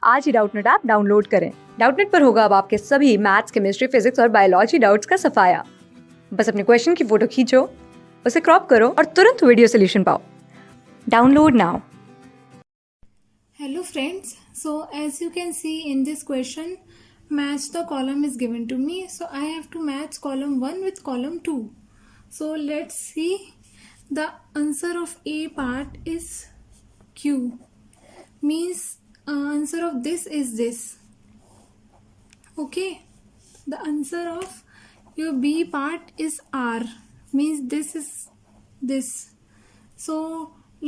आज ही Doubtnut app download करें। Doubtnut पर होगा अब आपके सभी मैथ्स, केमिस्ट्री, फिजिक्स और बायोलॉजी डाउट्स का सफाया। बस अपने क्वेश्चन की फोटो खींचो, उसे क्रॉप करो और तुरंत वीडियो सोल्यूशन पाओ। Download now. Hello friends, so as you can see in this question, match the column is given to me. So I have to match column 1 with column 2. So let's see, the answer of A part is Q, means answer of this is this. Okay, the answer of your B part is R, means this is this. So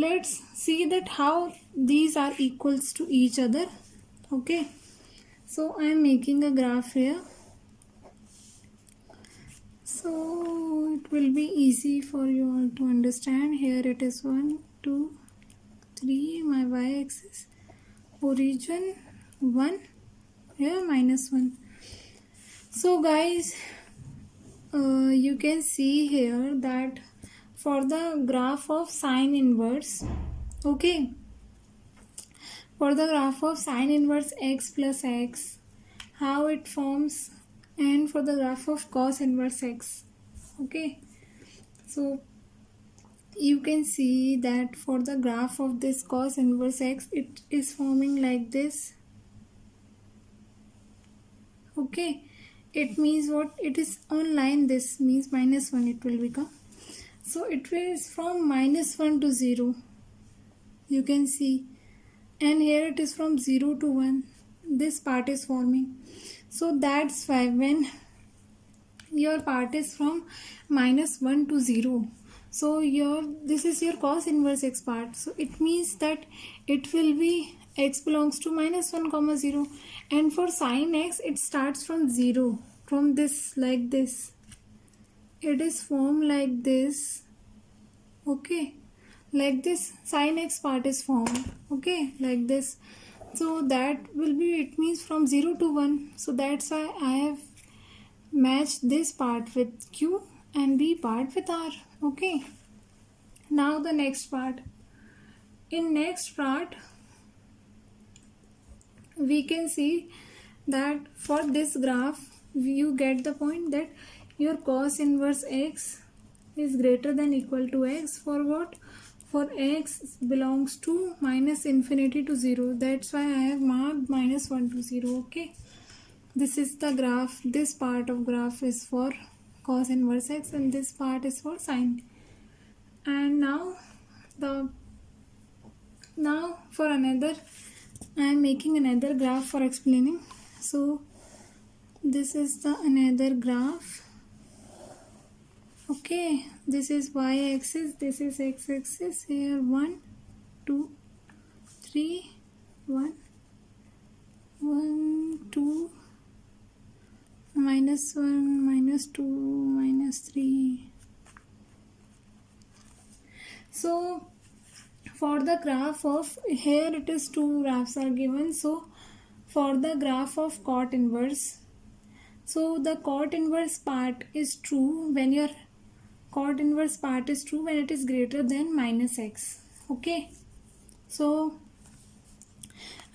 let's see that how these are equals to each other. Okay, so I am making a graph here, so it will be easy for you all to understand. Here it is 1 2 3, my y-axis, origin 1, here -1. So guys, you can see here that for the graph of sine inverse, okay, for the graph of sine inverse x plus x, how it forms, and for the graph of cos inverse x, okay. So you can see that for the graph of this cos inverse x, it is forming like this. Okay, it means what? It is on line, this means -1 it will become. So it is from -1 to 0, you can see, and here it is from 0 to 1, this part is forming. So that's why when your part is from -1 to 0, so this is your cos inverse x part, so it means that it will be x belongs to -1 comma 0, and for sin x it starts from 0, from this, like this, it is formed like this. Okay, like this sin x part is formed, okay, like this. So that will be, it means from 0 to 1, so that's why I have matched this part with Q and B part with R. Okay, now the next part. In next part we can see that for this graph you get the point that your cos inverse x is greater than equal to x for what? For x belongs to -infinity to 0, that's why I have marked -1 to 0. Okay, this is the graph. This part of graph is for cos inverse x and this part is for sine. And now for another, I am making another graph for explaining. So this is the another graph. Okay, this is y-axis, this is x-axis. Here 1 2 3 1 1 2 -1 -2 -3. So for the graph of, here it is two graphs are given. So for the graph of cot inverse, so the cot inverse part is true when your cot inverse part is true when it is greater than -x. Okay, so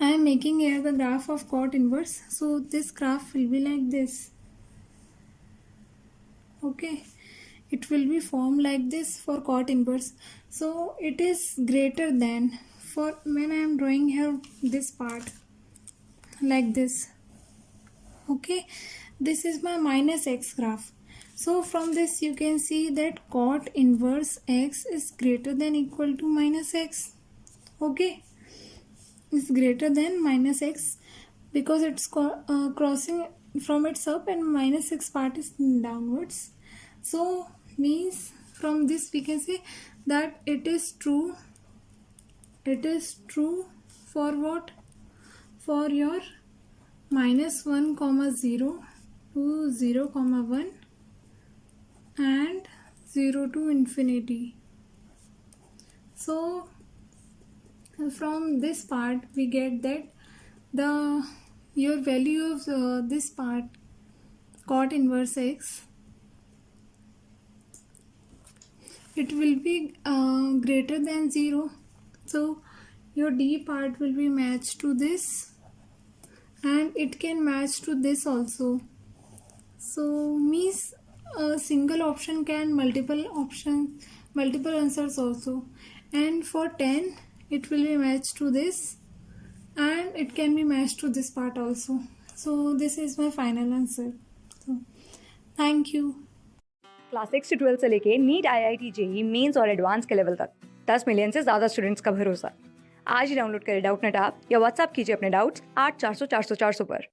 I am making here the graph of cot inverse. So this graph will be like this. Okay, it will be formed like this for cot inverse. So it is greater than, for when I am drawing here this part like this. Okay, this is my -x graph. So from this you can see that cot inverse x is greater than equal to -x. Okay, is greater than -x because it's crossing from its up and -x part is downwards. So means from this we can say that it is true. It is true for what? For your -1 comma 0 to 0 comma 1 and 0 to infinity. So from this part we get that your value of this part cot inverse x, it will be greater than 0. So your D part will be matched to this. and it can match to this also. So means a single option can multiple answers also, and for 10 it will be matched to this, and it can be matched to this part also. So this is my final answer. So thank you. Class 6 से 12 से लेके NEET IIT JEE mains और advance के level तक 10 million से ज़्यादा students का भरोसा। आज ही डाउनलोड करें डाउटनेट ऐप या व्हाट्सएप कीजिए अपने डाउट्स 8400 400 400 पर।